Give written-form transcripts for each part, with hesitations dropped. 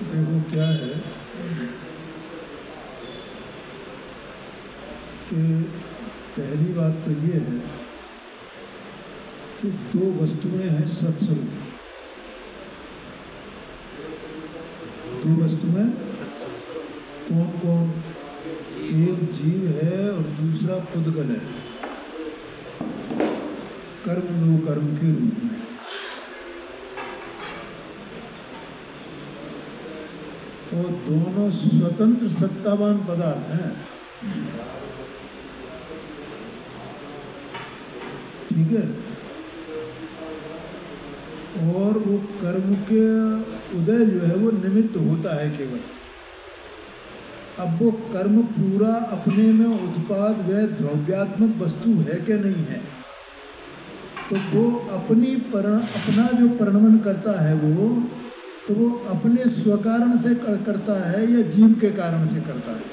देखो क्या है कि पहली बात तो ये है कि दो वस्तुएं हैं सत्स्वरूप। दो वस्तुएं कौन कौन? एक जीव है और दूसरा पुद्गल है, कर्म नो कर्म के रूप में। और दोनों स्वतंत्र सत्तावान पदार्थ हैं। ठीक है। और वो कर्म के उदय जो है वो निमित्त होता है केवल। अब वो कर्म पूरा अपने में उत्पाद व द्रव्यात्मक वस्तु है कि नहीं है, तो वो अपना जो परिणमन करता है वो तो वो अपने स्वकारण से करता है या जीव के कारण से करता है।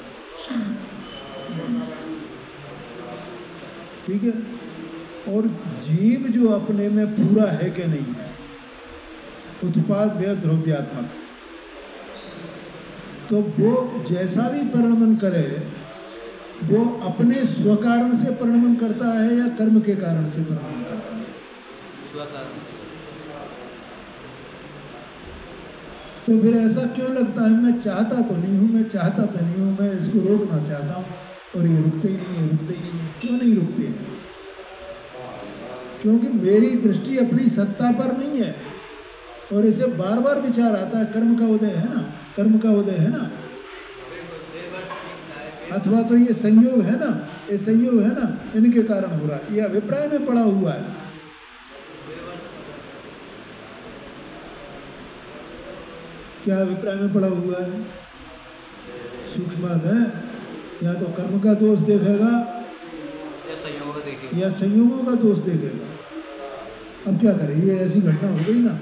ठीक है। और जीव जो अपने में पूरा है कि नहीं है, उत्पाद व द्रव्यात्मक, तो वो जैसा भी परिणमन करे वो अपने स्वकारण से परिणमन करता है या कर्म के कारण से परिणमन करता है? स्वकारण से। तो फिर ऐसा क्यों लगता है? मैं चाहता तो नहीं हूं, मैं चाहता तो नहीं हूं, मैं इसको रोकना चाहता हूं और ये रुकते ही नहीं है, रुकते ही नहीं है। क्यों नहीं रुकते हैं? क्योंकि मेरी दृष्टि अपनी सत्ता पर नहीं है और इसे बार बार विचार आता है। कर्म का उदय है ना, कर्म का उदय है ना, अथवा तो ये संयोग है ना, ये संयोग है ना, इनके कारण हो रहा है। ये अभिप्राय में पड़ा हुआ है। क्या अभिप्राय में पड़ा हुआ है? सूक्ष्म बात है। या तो कर्म का दोष देखेगा या संयोगों का दोष देखेगा। अब क्या करें? ये ऐसी घटना हो गई ना,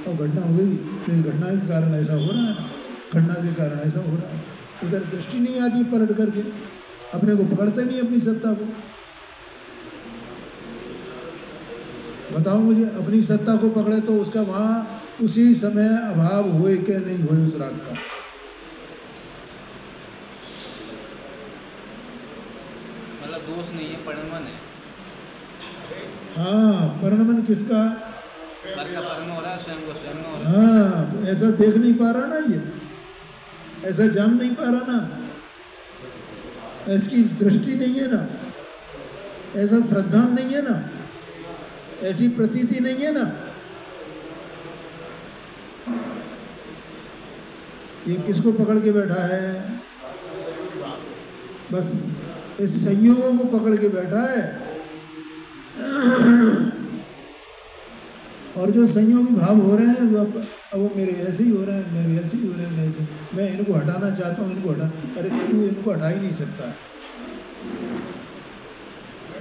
और घटना हो गई तो इस घटना के कारण ऐसा हो रहा है ना, घटना के कारण ऐसा हो रहा है। इधर दृष्टि नहीं आती पलट करके, अपने को पकड़ते नहीं अपनी सत्ता को। बताओ मुझे, अपनी सत्ता को पकड़े तो उसका वहां उसी समय अभाव होए कि नहीं होए उस राग का? मतलब दोष नहीं है, परिणमन है। हाँ, परिणमन किसका? परिणमन हो रहा है, स्वयं को स्वयं हो रहा है। हाँ, तो ऐसा देख नहीं पा रहा ना, ये ऐसा जान नहीं पा रहा ना, ऐसी दृष्टि नहीं है ना, ऐसा श्रद्धा नहीं है ना, ऐसी प्रतीति नहीं है ना। ये किसको पकड़ के बैठा है? बस इस संयोगों को पकड़ के बैठा है। और जो संयोगी भाव हो रहे हैं वो मेरे ऐसे ही हो रहे हैं, मेरे ऐसे ही हो रहे हैं, मैं इनको हटाना चाहता हूँ, इनको हटा। अरे तू इनको हटा ही नहीं सकता है।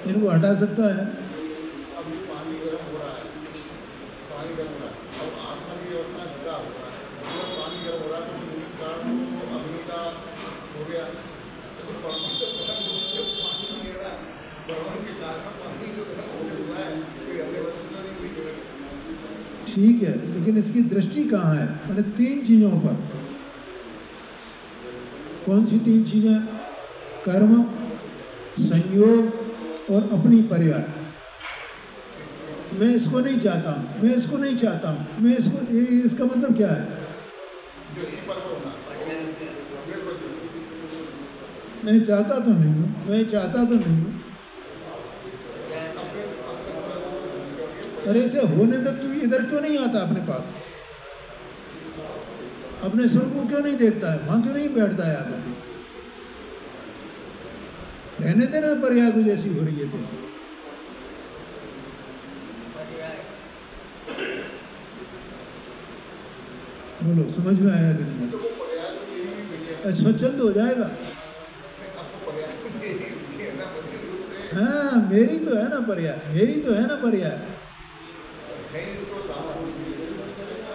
इनको हटा सकता है? अभी पानी गर्म हो रहा है, पानी गर्म हो रहा है, अब आत्मा की व्यवस्था जुड़ा हो रहा है। जब पानी गर्म हो रहा है तो निमित्त कारण वो अग्नि का हो गया, तो परमाणु के कारण पानी जो गर्म हुआ है कोई अन्य वस्तु नहीं हुई है। ठीक है, लेकिन इसकी दृष्टि कहाँ है? मैंने तीन चीजों पर। कौन सी तीन चीजें? कर्म, संयोग और अपनी पर्याय। मैं इसको नहीं चाहता हूं, मैं इसको नहीं चाहता हूं, मैं इसको, इसका मतलब क्या है? मैं चाहता तो नहीं हूं, मैं चाहता तो नहीं हूं। अरे इसे होने तक तू इधर क्यों नहीं आता अपने पास? अपने स्वरूप को क्यों नहीं देखता है? वहां क्यों नहीं बैठता है आकर के? रहने देना पर्याय को जैसी हो रही है तैसी। बोलो, समझ में आया कि नहीं? स्वच्छंद हो जाएगा। हाँ, मेरी तो है ना पर्याय, मेरी तो है ना पर्याय।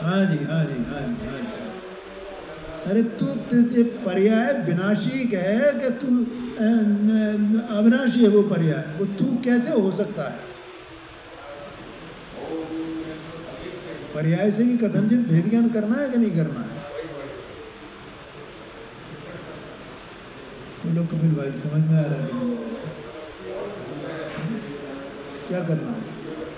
हाँ जी, हाँ जी, हाँ जी, हाँ जी। अरे तू पर्याय विनाशी है कि तू अविनाशी है? वो पर्याय वो तू कैसे हो सकता है? पर्याय से भी कथनचित भेद ज्ञान करना है कि नहीं करना है? बोलो कपिल भाई, समझ में आ रहा है कि नहीं आ रहा? क्या करना है?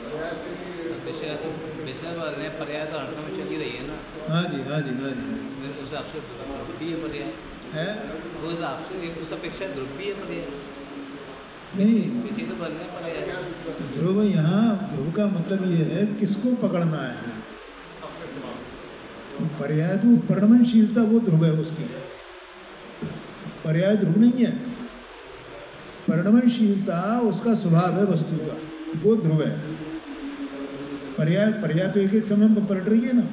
पर्याय से भी विषय वाले पर्याय तो हर समय चल ही रही है ना। हाँ जी, हाँ जी, हाँ जी, उस हिसाब से ध्रुव भी है पर्याय, है उस हिसाब से उस अपेक्षा ध्रुव भी है पर्याय। नहीं। विषय तो बदलने पर्याय। ध्रुव, यहाँ ध्रुव का मतलब ये है किसको पकड़ना है। अपने स्वभाव पर्याय तो परिणमनशीलता, वो ध्रुव है उसकी, पर्याय ध्रुव नहीं है। परिणमनशीलता उसका स्वभाव है वस्तु का, वो ध्रुव है। पर्याय पर्याय तो एक एक समय में पलट रही है ना,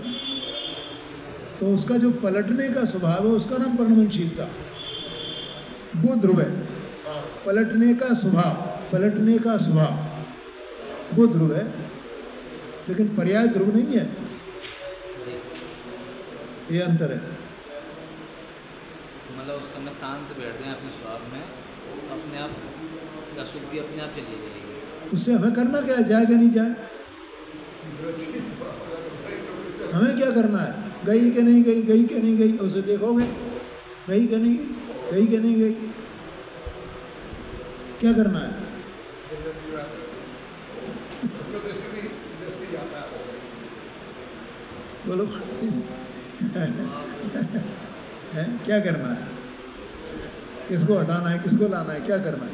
तो उसका जो पलटने का स्वभाव है उसका नाम परिणमनशीलता, वो ध्रुव है। पलटने का स्वभाव, पलटने का स्वभाव वो ध्रुव है, लेकिन पर्याय ध्रुव नहीं है। ये अंतर है। मतलब उस समय शांत बैठ जाए अपने स्वभाव में, अपने आप अशुद्धि अपने आप चली जाएगी। उससे हमें करना क्या है, जाए कि नहीं जाए, हमें क्या करना है? गई कि नहीं गई, गई कि नहीं गई, उसे देखोगे गई कि नहीं गई, गई कि नहीं गई, क्या करना है? बोलो है क्या करना है? किसको हटाना है, किसको लाना है, क्या करना है?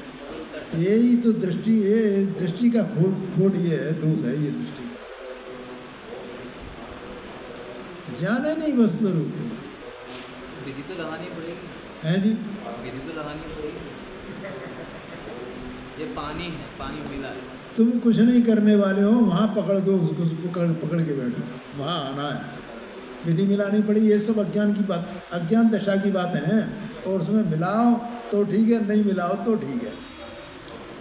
यही तो दृष्टि, ये दृष्टि का खोट ये है, दोष है ये दृष्टि का। जाने नहीं बस स्वरूप विधि तो लगानी पड़ेगी। है जी, विधि तो लगानी पड़ेगी। ये पानी है, पानी मिला है। तुम कुछ नहीं करने वाले हो, वहां पकड़ दो उसको, पकड़ पकड़ के बैठो, वहां आना है। विधि मिलानी पड़ी, ये सब अज्ञान की बात, अज्ञान दशा की बातें हैं। और उसमें मिलाओ तो ठीक है, नहीं मिलाओ तो ठीक है।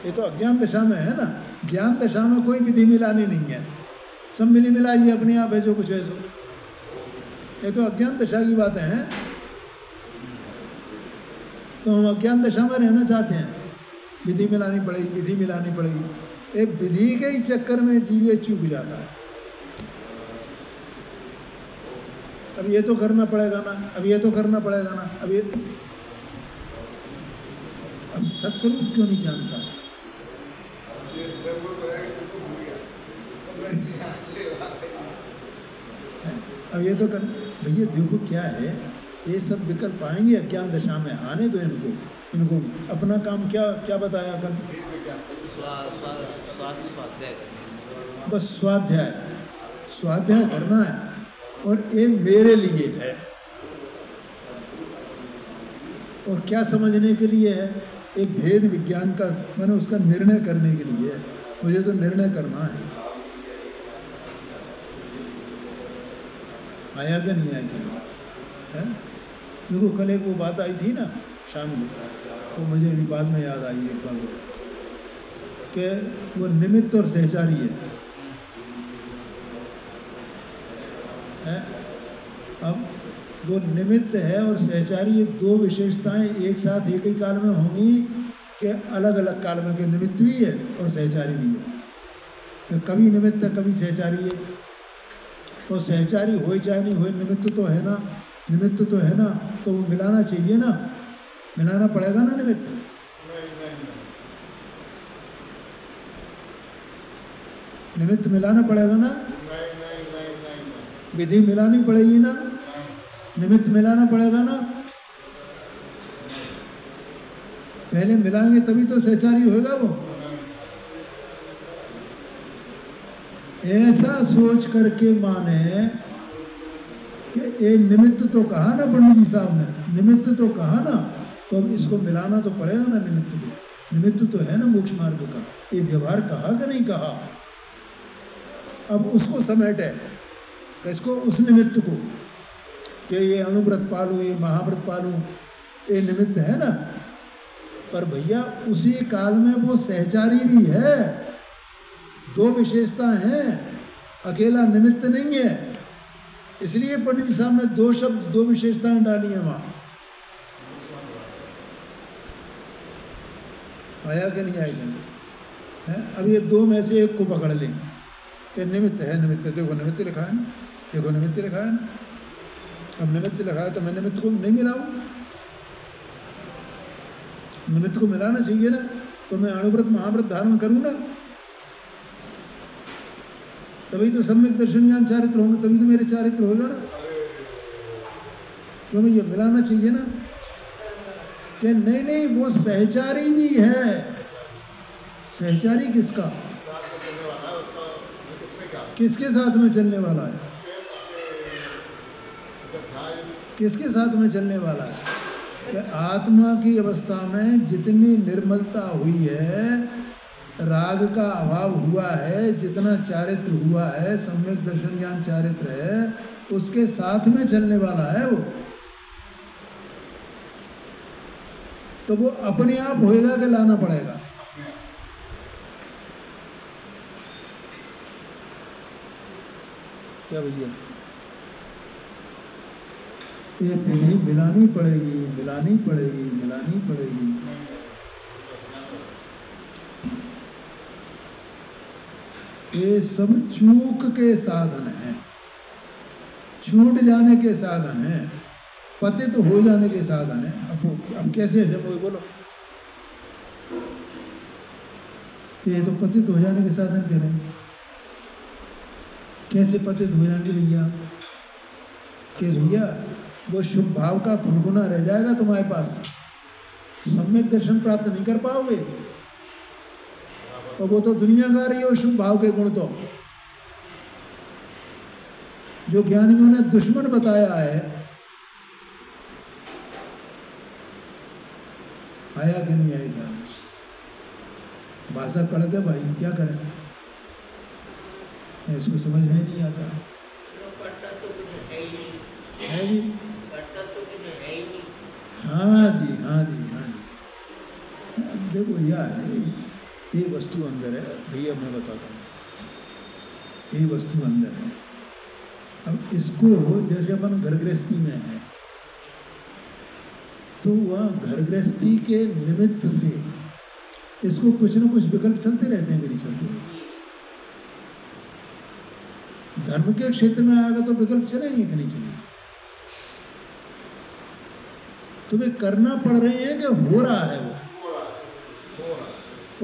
ये तो अज्ञान दशा में है ना, ज्ञान दशा में कोई विधि मिलानी नहीं है, सब मिली मिलाई अपने आप है जो कुछ है सो। ये तो अज्ञान दशा की बातें हैं, तो हम अज्ञान दशा में रहना चाहते हैं, विधि मिलानी पड़ेगी, विधि मिलानी पड़ेगी। एक विधि के ही चक्कर में जीव चूक जाता है। अब ये तो करना पड़ेगा ना, अब ये तो करना पड़ेगा ना, अब ये, अब सत्स्वरूप क्यों नहीं जानता? अब ये तो कर, भैया देखो क्या है, ये सब विकल्प आएंगे अज्ञान दशा में, आने दो इनको, इनको अपना काम क्या क्या बताया कल, स्वास्थ्य स्वाध्याय बस स्वाध्याय, स्वाध्याय करना है, और ये मेरे लिए है। और क्या समझने के लिए है? ये भेद विज्ञान का, मैंने उसका निर्णय करने के लिए है, मुझे तो निर्णय करना है। आया क्या नहीं आया क्या? देखो कल एक वो बात आई थी ना शाम को, वो मुझे अभी बाद में याद आई एक बात, कि वो निमित्त और सहचारी है? अब वो निमित्त है और सहचारी, ये दो विशेषताएं एक साथ एक ही काल में होंगी कि अलग अलग काल में? के निमित्त भी है और सहचारी भी है, कभी निमित्त है कभी सहचारी है। तो सहचारी हो चाहे नहीं हो, निमित्त तो है ना, निमित्त तो है ना, तो वो मिलाना चाहिए ना, मिलाना पड़ेगा ना निमित्त, निमित्त मिलाना पड़ेगा ना, विधि मिलानी पड़ेगी ना, निमित्त मिलाना पड़ेगा ना। पहले मिलाएंगे तभी तो सहचारी होगा वो। ऐसा सोच करके माने कि ये निमित्त तो कहा ना पंडित जी साहब ने, निमित्त तो कहा ना, तो अब इसको मिलाना तो पड़ेगा ना निमित्त को। निमित्त तो है ना मोक्ष मार्ग का, ये व्यवहार कहा कि नहीं कहा? अब उसको समेटे, इसको उस निमित्त को, कि ये अणुव्रत पालू, ये महाव्रत पालू, ये निमित्त है ना। पर भैया उसी काल में वो सहचारी भी है, दो विशेषता हैं, अकेला निमित्त नहीं है। इसलिए पंडित जी साहब ने दो शब्द, दो विशेषताएं डाली है वहां। आया कि नहीं आएगा? है? अब ये दो में से एक को पकड़ लें कि निमित्त है, निमित्त, देखो निमित्त लिखा है ना, देखो निमित्त लिखा है ना। अब निमित्त लिखा है तो मैं निमित्त को नहीं मिलाऊं, निमित्त को मिलाना चाहिए ना। तो मैं अणुव्रत महाव्रत धारण करूंगा, तभी तो सम्यक दर्शन ज्ञान चारित्र होंगे, तभी तो मेरे चारित्र होगा ना। क्यों भैया, मिलाना चाहिए ना। कि नहीं नहीं, वो सहचारी भी है। सहचारी किसका? साथ में चलने वाला है उसका, किसने क्या किसके साथ में चलने वाला है? किसके साथ में चलने वाला है? कि आत्मा की अवस्था में जितनी निर्मलता हुई है, राग का अभाव हुआ है, जितना चारित्र हुआ है, सम्यक दर्शन ज्ञान चारित्र है, उसके साथ में चलने वाला है वो। तो वो अपने आप होएगा कि लाना पड़ेगा? क्या भैया, ये विधि मिलानी पड़ेगी, मिलानी पड़ेगी, मिलानी पड़ेगी। ये सब चूक के साधन हैं, छूट जाने के साधन हैं, पतित हो जाने के साधन हैं। अब कैसे है वो बोलो? ये तो पतित हो जाने के साधन कह रहे हैं। कैसे पतित हो जाएंगे भैया? कि भैया वो शुभ भाव का गुनगुना रह जाएगा तुम्हारे पास, सम्यक दर्शन प्राप्त नहीं कर पाओगे। तो वो तो दुनिया गा रही हो शुभ भाव के गुण। तो जो ज्ञानियों ने दुश्मन बताया है, आया कि नहीं आएगा? भाषा कड़क है भाई, क्या करें, इसको समझ में नहीं आता है जी। हाँ जी, हाँ जी, हाँ जी। देखो यह है, ये वस्तु अंदर है भैया, मैं बताता हूँ, ये वस्तु अंदर है। अब इसको जैसे अपन घर गृहस्थी में है, तो वह घर गृहस्थी के निमित्त से इसको कुछ न कुछ विकल्प चलते रहते हैं कि नहीं चलते रहते? धर्म के क्षेत्र में आएगा तो विकल्प चलेंगे कि नहीं चलेंगे? तुम्हें करना पड़ रहे हैं कि हो रहा है वो?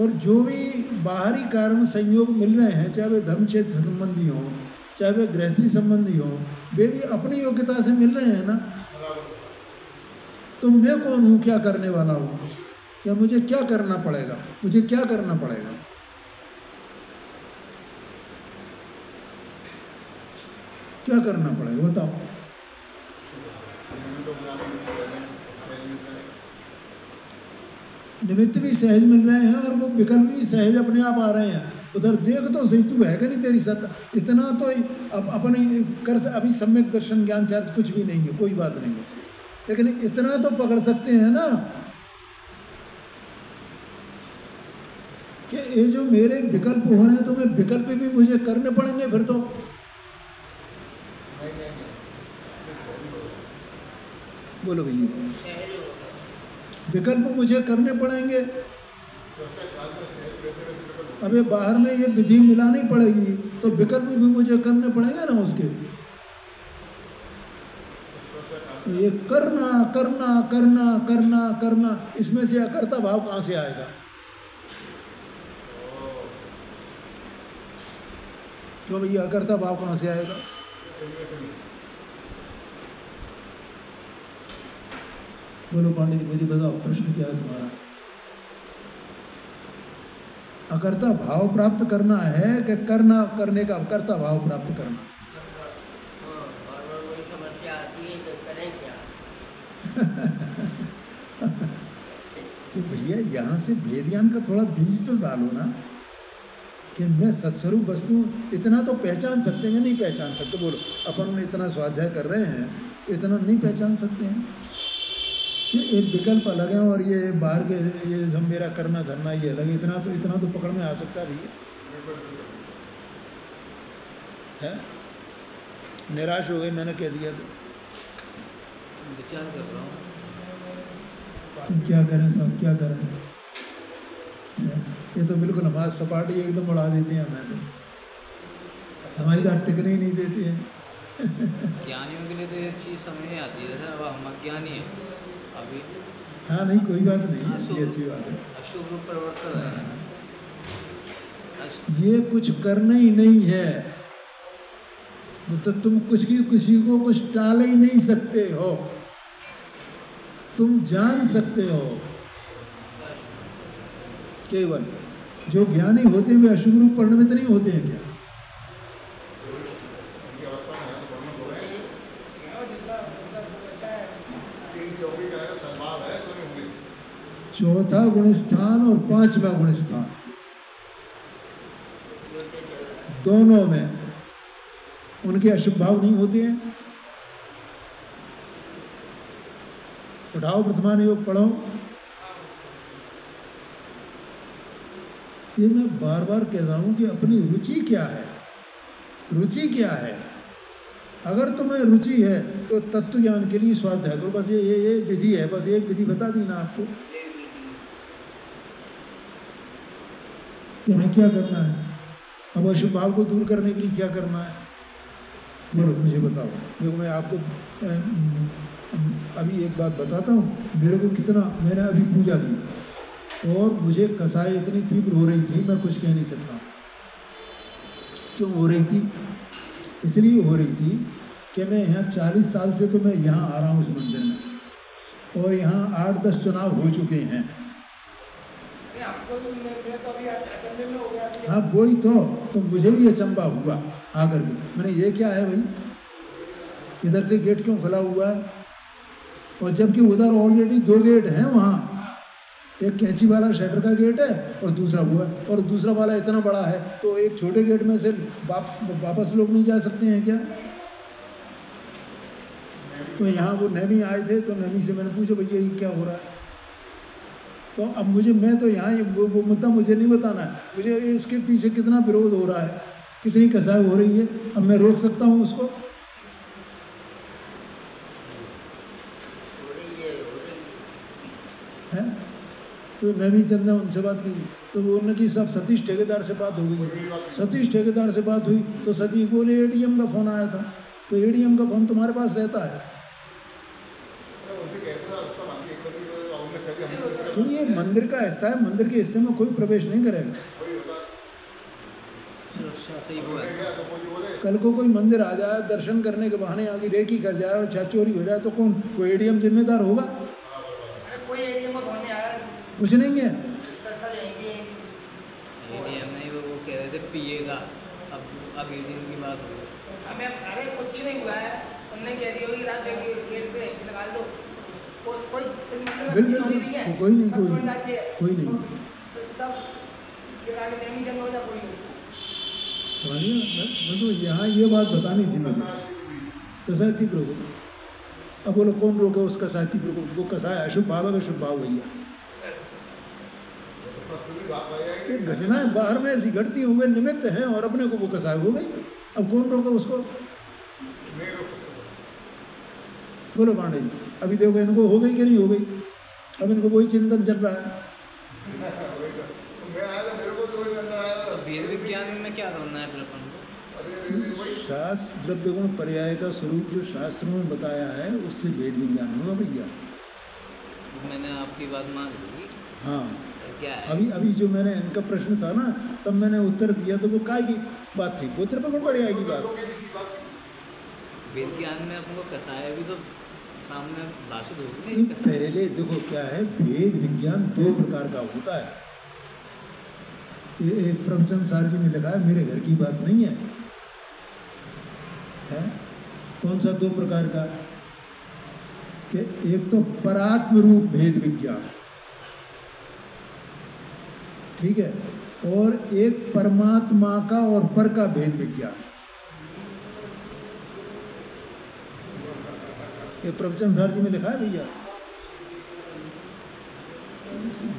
और जो भी बाहरी कारण संयोग मिल रहे हैं, चाहे वे धर्म क्षेत्र संबंधी हो, चाहे वे गृहस्थी संबंधी हो, वे भी अपनी योग्यता से मिल रहे हैं ना। तो मैं कौन हूं, क्या करने वाला हूं? क्या मुझे क्या करना पड़ेगा? मुझे क्या करना पड़ेगा? क्या करना पड़ेगा बताओ? निमित्त भी सहज मिल रहे हैं और वो विकल्प भी सहज अपने आप आ रहे हैं। उधर देख तो सही, तू है कि नहीं, तेरी सत्ता इतना तो अब अपने कर से अभी सम्यक दर्शन ज्ञान चार्ज कुछ भी नहीं है, कोई बात नहीं है, लेकिन इतना तो पकड़ सकते हैं ना कि ये जो मेरे विकल्प हो रहे हैं, तो मैं विकल्प भी मुझे करने पड़ेंगे फिर तो। बोलो भैया, विकल्प मुझे करने पड़ेंगे। अबे बाहर में ये विधि मिलानी पड़ेगी, तो विकल्प भी मुझे करने पड़ेंगे ना उसके। ये करना करना करना करना करना, इसमें से अकर्ता भाव कहां से आएगा? क्यों भैया, अकर्ता भाव कहां से आएगा? बोलो पांडे जी, मुझे बताओ, प्रश्न क्या है तुम्हारा? अकर्ता भाव प्राप्त करना है कि करना करने का अकर्ता भाव प्राप्त करना? तो भैया यहाँ से वेदज्ञान का थोड़ा बीज तो डालो ना, कि मैं सत्स्वरूप वस्तु इतना तो पहचान सकते हैं या नहीं पहचान सकते? बोलो, अपन इतना स्वाध्याय कर रहे हैं तो इतना नहीं पहचान सकते हैं? ये विकल्प अलग है और ये बाहर के ये हम मेरा करना धरना ये अलग है। इतना तो पकड़ में आ सकता है भैया। है निराश हो गए, मैंने कह दिया तो विचार कर रहा हूँ। क्या करें साहब, क्या करें? ये तो बिल्कुल हमारा सपाटी एकदम उड़ा देते हैं, हमें तो हमारी बात टिकने ही नहीं देती है। ज्ञानियों के लिए तो ये चीज़ समझ नहीं आती है। जैसे अब हम अज्ञानी हैं, अभी हाँ नहीं कोई बात नहीं, ये अच्छी बात है। अशुभ रूप परिवर्तन है। हाँ, ये कुछ करना ही नहीं है, मतलब तुम किसी को कुछ टाल ही नहीं सकते हो, तुम जान सकते हो। केवल जो ज्ञानी होते हैं वे अशुभ रूप परिणमित नहीं होते हैं क्या? उनकी अवस्था में है तो वर्णन हो रहे हैं। 3 का है स्वभाव है तो नहीं होंगे। चौथा गुण स्थान और 5वां गुण स्थान दोनों में उनके अशुभ भाव नहीं होते हैं। उठाओ वर्तमान योग पढ़ो। ये मैं बार बार कह रहा हूं कि अपनी रुचि क्या है, रुचि क्या है। अगर तुम्हें रुचि है तो तत्व ज्ञान के लिए स्वाध्याय करो, बस ये विधि है, बस एक विधि बता दी ना आपको कि हमें क्या करना है। अब अशुभ भाव को दूर करने के लिए क्या करना है, बोलो मुझे बताओ। देखो मैं आपको अभी एक बात बताता हूँ, मेरे को कितना, मैंने अभी पूजा की और मुझे कसाई इतनी तीव्र हो रही थी, मैं कुछ कह नहीं सकता। क्यों हो रही थी? इसलिए हो रही थी कि मैं यहाँ 40 साल से तो मैं यहाँ आ रहा हूँ इस मंदिर में, और यहाँ 8-10 चुनाव हो चुके हैं। आपको तो मैं तो अभी अचंभे में हो गया। हाँ वही तो मुझे भी अचंभा हुआ आकर के, मैंने ये क्या है भाई, इधर से गेट क्यों खुला हुआ है, और जबकि उधर ऑलरेडी 2 गेट हैं वहाँ, एक कैंची वाला शटर का गेट है और दूसरा वो है, और दूसरा वाला इतना बड़ा है तो एक छोटे गेट में से वापस लोग नहीं जा सकते हैं क्या? तो यहाँ वो नैमी आए थे तो नैमी से मैंने पूछा भैया ये क्या हो रहा है, तो अब मैं तो यहाँ वो मुद्दा मुझे नहीं बताना है, मुझे इसके पीछे कितना विरोध हो रहा है, कितनी कसाई हो रही है, अब मैं रोक सकता हूँ उसको? है तो नैमी चंद ने उनसे बात की तो वो उनकी सब सतीश ठेकेदार से बात हो गई। सतीश ठेकेदार से बात हुई तो सतीश बोले एडीएम का फोन आया था, तो एडीएम का फोन तुम्हारे पास रहता है? तो ये मंदिर का हिस्सा है, मंदिर के हिस्से में कोई प्रवेश नहीं करेगा। सुरक्षा से ही वो है। कल को कोई मंदिर आ जाए, दर्शन करने के बहाने आगे रेकी कर जाए और चोरी हो जाए तो कौन, वो एडीएम जिम्मेदार होगा? कोई एडीएम का फोन नहीं आया, कुछ नहीं है। एडीएम नहीं, वो कह रहे थे पीए का, अब एडीएम की बात हो गई। हमें अरे कुछ नहीं हुआ है, उनने कह दिया होगी राज्य गेट से निकाल दो, कोई बिल्कुल कोई नहीं सब ये गाड़ी नहीं चल रहा, कोई नहीं। समझिए, मैं तो यहाँ ये बात बतानी थी मुझे, कसाई तीव्र को। अब बोलो कौन रोके उस कसाई तीव्र को? वो कसाई अशुभ भाव है, शुभ भाव भैया। ये घटनाएं बाहर में ऐसी घटती हुए निमित्त हैं और अपने को वो कसाई हो गई, अब कौन रोका उसको? बोलो पांडे जी, अभी देखो इनको हो गई कि नहीं हो गई? अब इनको वही चिंतन चल रहा है। वेद विज्ञान में क्या करना है फिर अपन को? शास्त्र द्रव्य गुण पर्याय का स्वरूप जो शास्त्रों में बताया है उससे वेद विज्ञान होगा भैया। मैंने आपकी बात मान ली। हाँ क्या है? अभी जो मैंने इनका प्रश्न था ना, तब मैंने उत्तर दिया तो वो काय की बात थी, वो द्रव्य गुण पर्याय की बात। वेद ज्ञान में अपन को कसाय भी तो सामने भाषित होगी नहीं। पहले देखो क्या है, वेद विज्ञान 2 प्रकार का होता है। ये प्रवचन सार जी ने लिखा है, मेरे घर की बात नहीं है, है? कौन सा 2 प्रकार का? कि एक तो परात्म रूप भेद विज्ञान, ठीक है, और एक परमात्मा का और पर का भेद विज्ञान। ये प्रवचन सार जी में लिखा है भैया,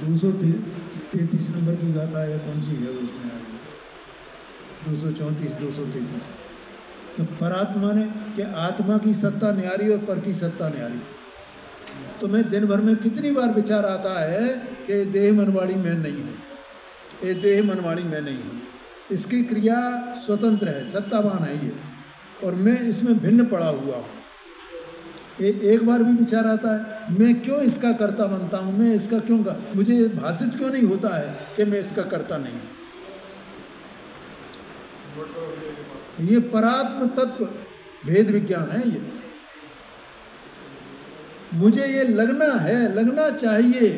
233 नंबर की गाथा है, कौन सी है उसमें आएगी, 234 233, कि परात्मा ने कि आत्मा की सत्ता न्यारी और पर की सत्ता न्यारी। तो मैं दिन भर में कितनी बार विचार आता है कि देह मनवाड़ी मैं नहीं हूँ, ये देह मनवाड़ी मैं नहीं हूँ, इसकी क्रिया स्वतंत्र है, सत्तावान है ये, और मैं इसमें भिन्न पड़ा हुआ हूँ। एक बार भी विचार आता है मैं क्यों इसका कर्ता बनता हूँ, मैं इसका क्यों मुझे ये भाषित क्यों नहीं होता है कि मैं इसका कर्ता नहीं हूँ। ये परात्म तत्व भेद विज्ञान है। ये मुझे ये लगना चाहिए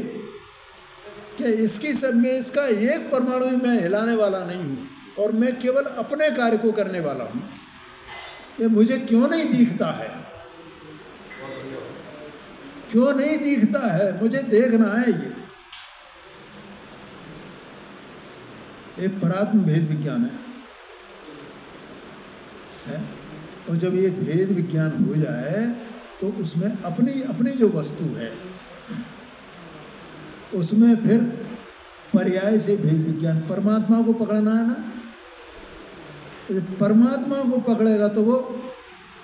कि इसकी सब में इसका एक परमाणु भी मैं हिलाने वाला नहीं हूँ और मैं केवल अपने कार्य को करने वाला हूँ। ये मुझे क्यों नहीं दिखता है, क्यों नहीं दिखता है, मुझे देखना है। ये परात्म भेद विज्ञान है। और जब ये भेद विज्ञान हो जाए तो उसमें अपनी अपनी जो वस्तु है उसमें फिर पर्याय से भेद विज्ञान, परमात्मा को पकड़ना है ना, तो जब परमात्मा को पकड़ेगा तो वो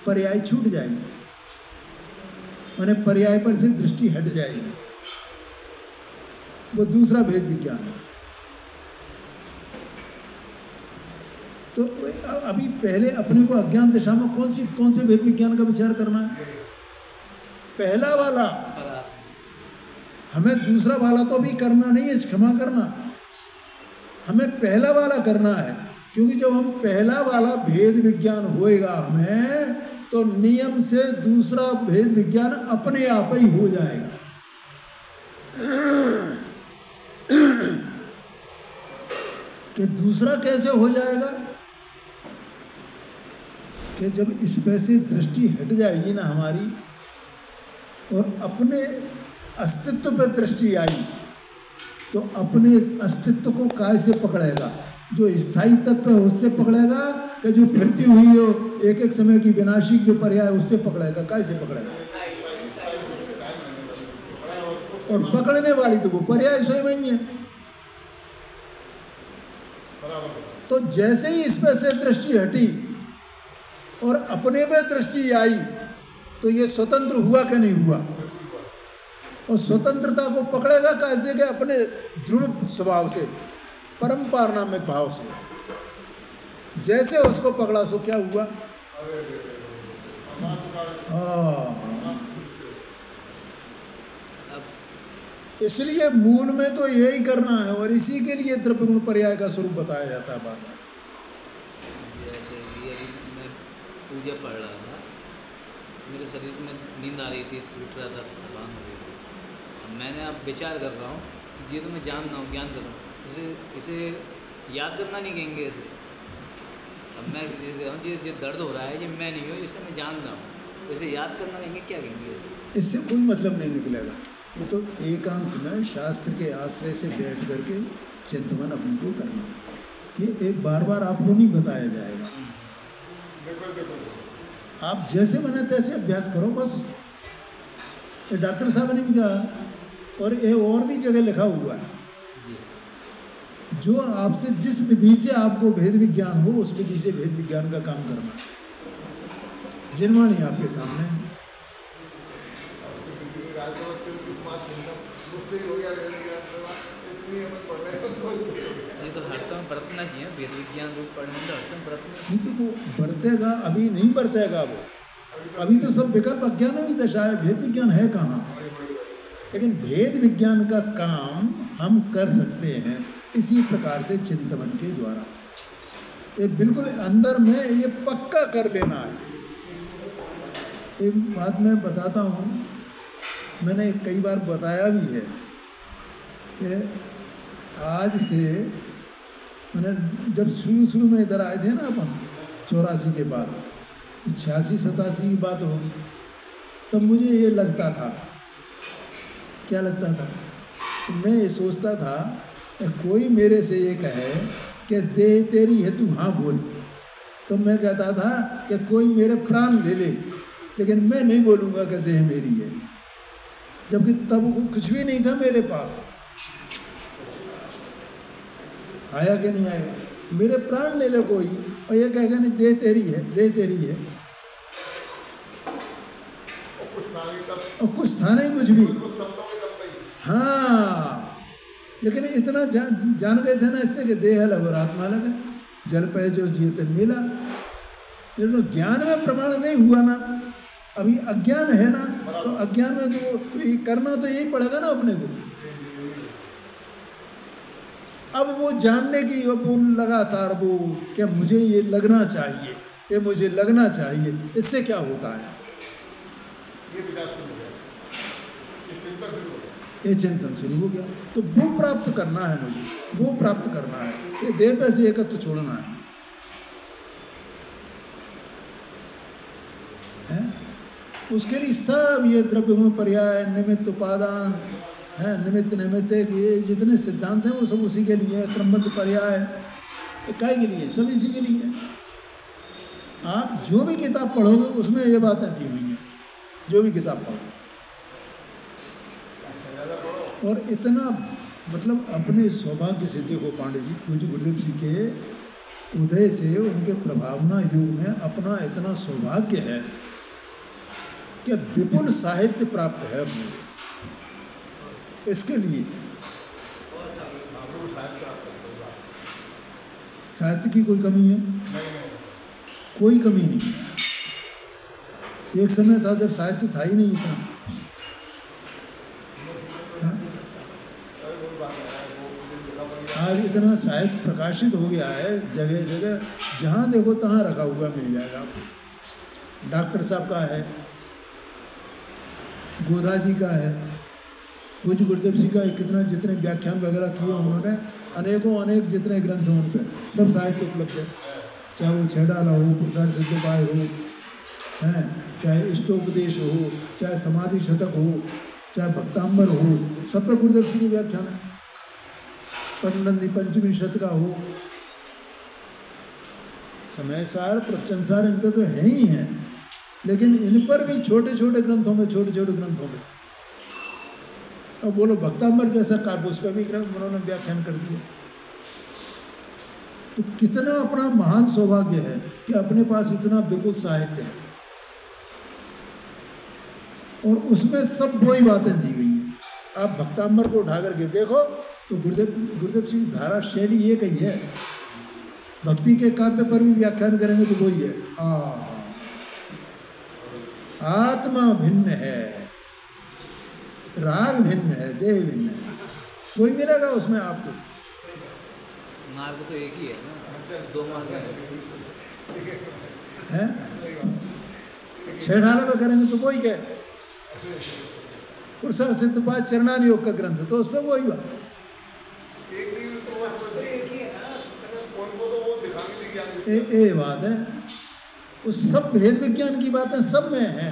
पर्याय छूट जाएगी, माने पर्याय पर से दृष्टि हट जाएगी। वो दूसरा भेद विज्ञान है। तो अभी पहले अपने को अज्ञान दिशा में कौन से भेद विज्ञान का विचार करना है? पहला वाला। हमें दूसरा वाला तो भी करना नहीं है, क्षमा करना, हमें पहला वाला करना है। क्योंकि जब हम पहला वाला भेद विज्ञान होएगा हमें, तो नियम से दूसरा भेद विज्ञान अपने आप ही हो जाएगा। कि दूसरा कैसे हो जाएगा? कि जब इस पे से दृष्टि हट जाएगी ना हमारी और अपने अस्तित्व पर दृष्टि आई, तो अपने अस्तित्व को काय से पकड़ेगा? जो स्थायी तत्व है उससे पकड़ेगा कि जो फिरती हुई हो एक एक समय की विनाशी जो पर्याय उससे पकड़ेगा? काय से पकड़ेगा? और पकड़ने वाली तो वो पर्याय स्वयं ही है। तो जैसे ही इस पे से दृष्टि हटी और अपने पे दृष्टि आई, तो ये स्वतंत्र हुआ कि नहीं हुआ? और स्वतंत्रता को पकड़ेगा कैसे? के अपने ध्रुव स्वभाव से, परम पारनामिक भाव से। जैसे उसको पकड़ा सो क्या हुआ? इसलिए मूल में तो यही करना है और इसी के लिए द्रव्य गुण पर्याय का स्वरूप बताया जाता है बार बार। जैसे कि अभी मैं पूजा पढ़ रहा था, मेरे शरीर में नींद आ रही थी, टूट रहा था, थकान हो रही थी। अब मैंने अब विचार कर रहा हूँ कि ये तो मैं जान रहा हूँ, ज्ञान कर रहा हूँ, इसे याद करना नहीं कहेंगे इसे। अब मैं ये दर्द हो रहा है, ये मैं नहीं हूँ, इसे मैं जान रहा हूँ, इसे याद करना कहेंगे, क्या कहेंगे इसे? इससे कोई मतलब नहीं निकलेगा। ये तो एकांत में शास्त्र के आश्रय से बैठ करके चिंतन अपने को करना है। ये एक बार बार आपको नहीं बताया जाएगा। आप जैसे बने तैसे अभ्यास करो बस। ये डॉक्टर साहब ने भी कहा और ये और भी जगह लिखा हुआ है, जो आपसे जिस विधि से आपको भेद विज्ञान हो उस विधि से भेद विज्ञान का काम करना है। जिनवाणी आपके सामने है। ये तो हर समय बरतना चाहिए, भेद विज्ञान रूप पढ़ने में हर समय बरतना। नहीं तो वो बढ़तेगा, अभी नहीं बढ़तेगा वो। अभी तो सब विकल्प अज्ञानों की दशा है, भेद विज्ञान है कहाँ? लेकिन भेद विज्ञान का काम हम कर सकते हैं इसी प्रकार से चिंतन के द्वारा। ये बिल्कुल अंदर में ये पक्का कर लेना है। एक बात मैं बताता हूँ, मैंने कई बार बताया भी है कि आज से मैंने जब शुरू में इधर आए थे ना अपन 84 के बाद, 86-87 की बात होगी, तब मुझे ये लगता था, क्या लगता था? तो मैं ये सोचता था कि कोई मेरे से ये कहे कि देह तेरी है तू हाँ बोल, तो मैं कहता था कि कोई मेरे प्राण ले ले, लेकिन मैं नहीं बोलूँगा कि देह मेरी है, जबकि तब कुछ भी नहीं था मेरे पास। आया कि नहीं आया? मेरे प्राण ले ले कोई और ये कहेगा नहीं देह तेरी है, देह तेरी है, और कुछ था नहीं कुछ भी। हाँ, लेकिन इतना जान गए थे ना इससे कि देह अलग और आत्मा अलग है, जल पे जो जीत मिला। लेकिन ज्ञान में प्रमाण नहीं हुआ ना, अभी अज्ञान है ना, तो अज्ञान में तो ये करना तो यही पड़ेगा ना अपने को। अब वो जानने की, अब वो लगातार वो क्या मुझे ये लगना चाहिए, ये मुझे लगना चाहिए, इससे क्या होता है? ये विचार शुरू हो गया, ये चिंता शुरू हो गया, ये चिंतन शुरू हो गया। तो वो प्राप्त करना है मुझे, वो प्राप्त करना है, ये देह पे से एकत्व छोड़ना है। उसके लिए सब ये द्रव्य गुण पर्याय, निमित्त उपादान है, निमित्त निमित्त, ये जितने सिद्धांत हैं वो सब उसी के लिए, क्रमबद्ध पर्याय काय के लिए, सब इसी के लिए। आप जो भी किताब पढ़ोगे उसमें ये बातें दी हुई हैं, जो भी किताब पढ़ो। और इतना मतलब अपने सौभाग्य से देखो पांडे जी, पूज्य गुरुदेव जी के उदय से उनके प्रभावना युग में अपना इतना सौभाग्य है कि विपुल साहित्य प्राप्त है अपने को। इसके लिए साहित्य की कोई कमी है? कोई कमी नहीं। एक समय था जब साहित्य था ही नहीं इतना। आज इतना साहित्य प्रकाशित हो गया है, जगह जगह जहाँ देखो तहाँ रखा हुआ मिल जाएगा आपको। डॉक्टर साहब का है, गोधा जी का है, पूज्य गुरुदेव जी का कितना, जितने व्याख्यान वगैरह किए उन्होंने, अनेकों अनेक जितने ग्रंथ हैं उन पर सब साहित्य उपलब्ध है। चाहे वो छेड़ाला हो, प्रसार सिद्धोपाय हो, हैं, चाहे इष्टोपदेश हो, चाहे समाधि शतक हो, चाहे भक्तांबर हो, सब पे गुरुदेव जी की व्याख्यान है। पंचनंदी पंचमी शत का हो, समय सार प्रवचन सार इन पे तो है ही है, लेकिन इन पर भी छोटे छोटे ग्रंथों में, छोटे छोटे ग्रंथों में, अब बोलो भक्तांबर जैसा काव्य, उस पर भी ग्रंथ उन्होंने व्याख्यान कर दिया। तो कितना अपना महान सौभाग्य है कि अपने पास इतना विपुल साहित्य है, और उसमें सब वही बातें दी गई हैं। आप भक्तांबर को उठा करके देखो तो गुरुदेव जी की धारा शैली एक ही है। भक्ति के काव्य पर भी व्याख्यान करेंगे तो वही है, आत्मा भिन्न है, राग भिन्न है, देह भिन्न है, कोई मिलेगा उसमें आपको? मार्ग तो एक ही है ना, दो मार्ग है। छेड़ाला में करेंगे तो वही क्या, पुरुषार्थ सिद्धोपाय चरणान योग का ग्रंथ, तो उसमें वही हुआ। ये बात है, उस सब भेद विज्ञान की बातें सब में है,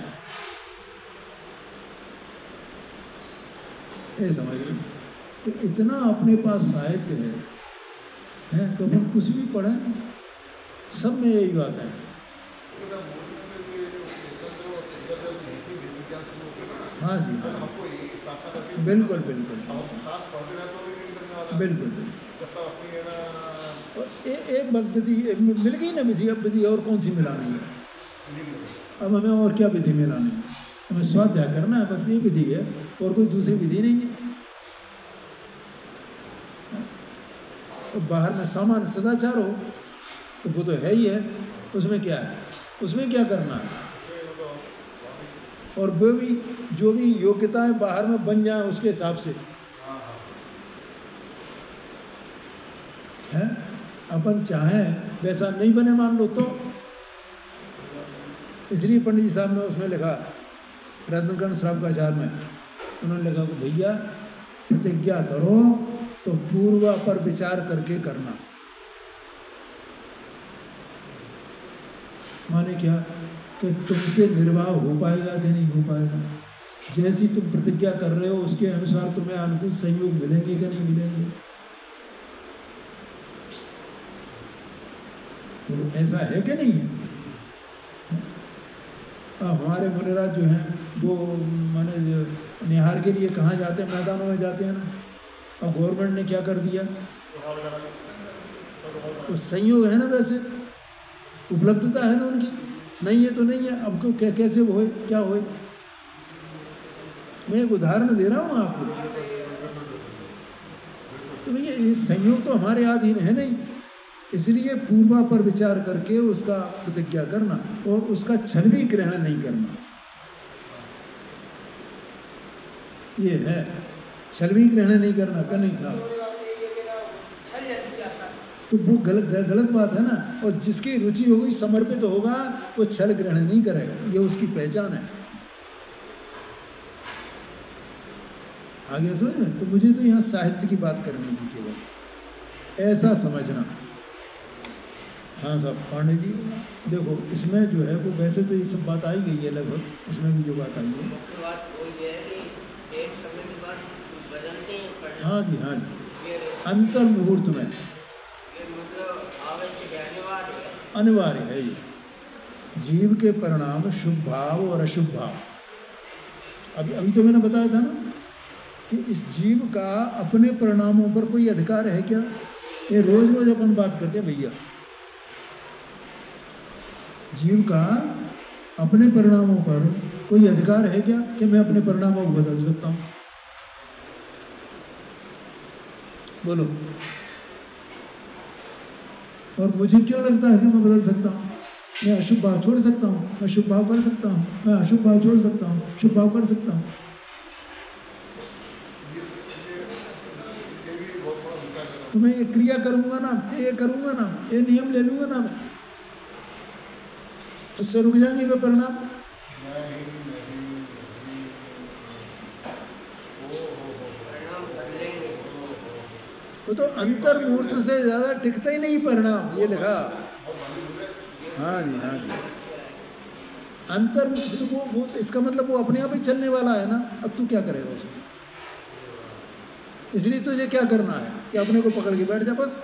ये समझ लो। तो इतना अपने पास साहित्य है तो अपन कुछ भी पढ़ें, सब में यही बात है। हाँ जी, हाँ, बिल्कुल बिल्कुल बिल्कुल बिल्कुल। और एक बस विधि मिल गई ना, विधि, अब विधि और कौन सी मिलानी है? अब हमें और क्या विधि मिलानी है? हमें स्वाध्याय करना है, बस ये विधि है, और कोई दूसरी विधि नहीं है। तो बाहर में सामान्य सदाचार हो तो वो तो है ही है, उसमें क्या है, उसमें क्या करना है? और वो भी जो भी योग्यताएं बाहर में बन जाए उसके हिसाब से है। अपन चाहें वैसा नहीं बने मान लो तो, इसलिए पंडित जी साहब ने उसमें लिखा, रत्नकर्ण श्रावकाचार्य में उन्होंने लिखा कि भैया प्रतिज्ञा करो तो पूर्वा पर विचार करके करना। माने क्या कि तुमसे निर्वाह हो पाएगा कि नहीं हो पाएगा, जैसी तुम प्रतिज्ञा कर रहे हो उसके अनुसार तुम्हें अनुकूल संयोग मिलेंगे कि नहीं मिलेंगे। तो ऐसा है कि नहीं है? हमारे मुनिराज जो हैं वो माने निहार के लिए कहाँ जाते हैं, मैदानों में जाते हैं ना, और गवर्नमेंट ने क्या कर दिया, तो संयोग है ना, वैसे उपलब्धता है ना उनकी, नहीं है तो नहीं है। अब को कैसे वो होए, क्या होए? मैं एक उदाहरण दे रहा हूँ आपको। तो भैया ये संयोग तो हमारे अधीन है नहीं, इसलिए पूर्वा पर विचार करके उसका प्रतिज्ञा करना और उसका क्षण भी ग्रहण नहीं करना। ये है। छल भी ग्रहण नहीं करना का नहीं था, थोड़ी बात यही है कि ना छल जल्दी जाता है। तो वो गलत बात है ना। और जिसकी रुचि होगी, समर्पित होगा, वो छल ग्रहण नहीं करेगा, ये उसकी पहचान है। आगे समझ में? तो मुझे तो यहाँ साहित्य की बात करनी थी केवल, ऐसा समझना। हाँ साहब पांडे जी, देखो इसमें जो है वो वैसे तो ये सब बात आई गई है लगभग, इसमें भी जो बात आई है। मुख्य बात वो ये है कि एक समय के बाद बदलते हैं परिणाम। हाँ जी, हाँ जी, ये अंतर मुहूर्त में ये मतलब आवश्यक है, अनिवार्य है। अनिवार्य है ये। जीव के परिणाम शुभ भाव और अशुभ भाव। अभी तो मैंने बताया था ना कि इस जीव का अपने परिणामों पर कोई अधिकार है क्या? ये रोज रोज अपन बात करते हैं भैया। जीव का अपने परिणामों पर कोई अधिकार है क्या कि मैं अपने परिणामों को बदल सकता हूं? बोलो। और मुझे क्यों लगता है कि मैं बदल सकता हूं? मैं अशुभ भाव छोड़ सकता हूं, मैं शुभ भाव कर सकता हूं, मैं अशुभ भाव छोड़ सकता हूं, शुभ भाव कर सकता हूं। तो मैं ये क्रिया करूंगा ना, ये करूंगा ना, ये नियम ले लूंगा ना, मैं उससे रुक जाएंगे वे परिणाम। परिणाम बदलेंगे। वो तो अंतर मुहूर्त से ज्यादा टिकता ही नहीं परिणाम, ये लिखा। हाँ जी, हाँ जी, अंतर तो वो इसका मतलब वो अपने आप ही चलने वाला है ना। अब तू क्या करेगा उसमें? इसलिए तुझे क्या करना है कि अपने को पकड़ के बैठ जा बस।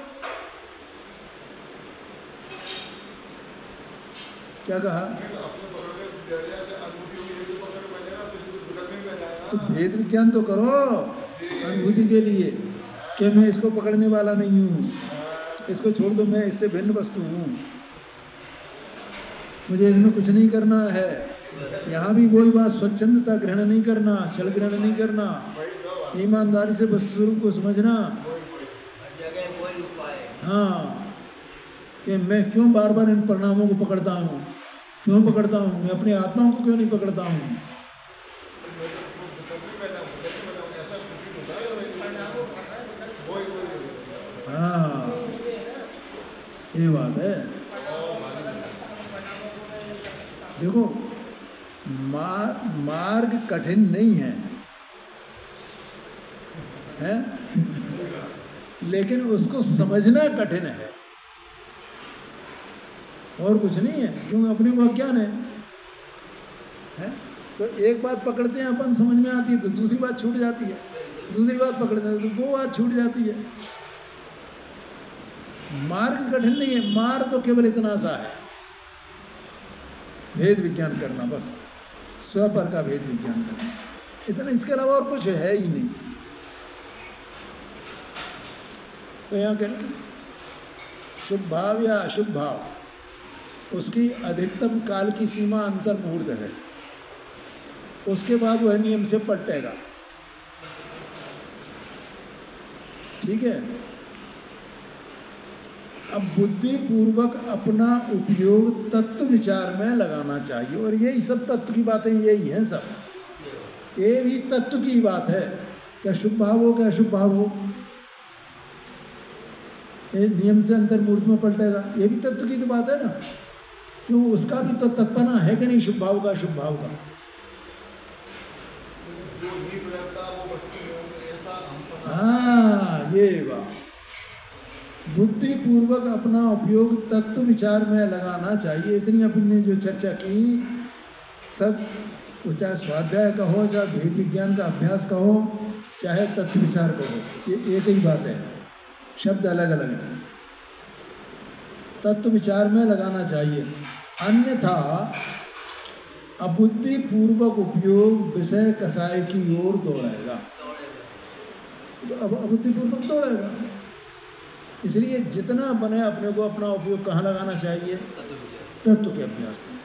क्या कहा? तो भेद विज्ञान तो करो अनुभूति के लिए कि मैं इसको पकड़ने वाला नहीं हूँ, इसको छोड़ दो, मैं इससे भिन्न वस्तु हूँ, मुझे इसमें कुछ नहीं करना है। यहाँ भी वही बात, स्वच्छंदता ग्रहण नहीं करना, छल ग्रहण नहीं करना, ईमानदारी से वस्तु स्वरूप को समझना। जगह वही उपाय। हाँ, कि मैं क्यों बार बार इन परिणामों को पकड़ता हूँ, क्यों पकड़ता हूँ, मैं अपनी आत्मा को क्यों नहीं पकड़ता हूँ? हाँ, ये बात है। देखो मार्ग कठिन नहीं है, लेकिन उसको समझना कठिन है, और कुछ नहीं है, क्योंकि अपने को अज्ञान है? तो एक बात पकड़ते हैं अपन, समझ में आती है, तो दूसरी बात छूट जाती है, दूसरी बात पकड़ते हैं तो वो बात छूट जाती है। मार्ग कठिन नहीं है, मार्ग तो केवल इतना सा है, भेद विज्ञान करना, बस स्वपर का भेद विज्ञान करना, इतना, इसके अलावा और कुछ है ही नहीं। तो यहाँ कहना शुभ भाव या अशुभ भाव, उसकी अधिकतम काल की सीमा अंतर मुहूर्त है, उसके बाद वह नियम से पलटेगा। ठीक है? अब बुद्धि पूर्वक अपना उपयोग तत्व विचार में लगाना चाहिए, और यही सब तत्व की बातें यही हैं सब, ये भी तत्व की बात है। क्या शुभ भाव हो क्या अशुभ भाव हो, ये नियम से अंतर मुहूर्त में पलटेगा, ये भी तत्व की तो बात है ना। क्यों, उसका भी तो तत्पना है कि नहीं, शुभ भाव का अशुभ भाव का। हाँ, ये बात, बुद्धि पूर्वक अपना उपयोग तत्व विचार में लगाना चाहिए। इतनी अपनी ने जो चर्चा की सब, चाहे स्वाध्याय का हो, चाहे भेद विज्ञान का अभ्यास का हो, चाहे तत्व विचार का हो, ये एक ही बात है, शब्द अलग अलग है। तत्व विचार में लगाना चाहिए, अन्यथा अबुद्धि पूर्वक उपयोग विषय कसाय की ओर दौड़ेगा। तो अब अबुद्धि पूर्वक दौड़ेगा, इसलिए जितना बने अपने को अपना उपयोग कहाँ लगाना चाहिए, तत्व के अभ्यास में।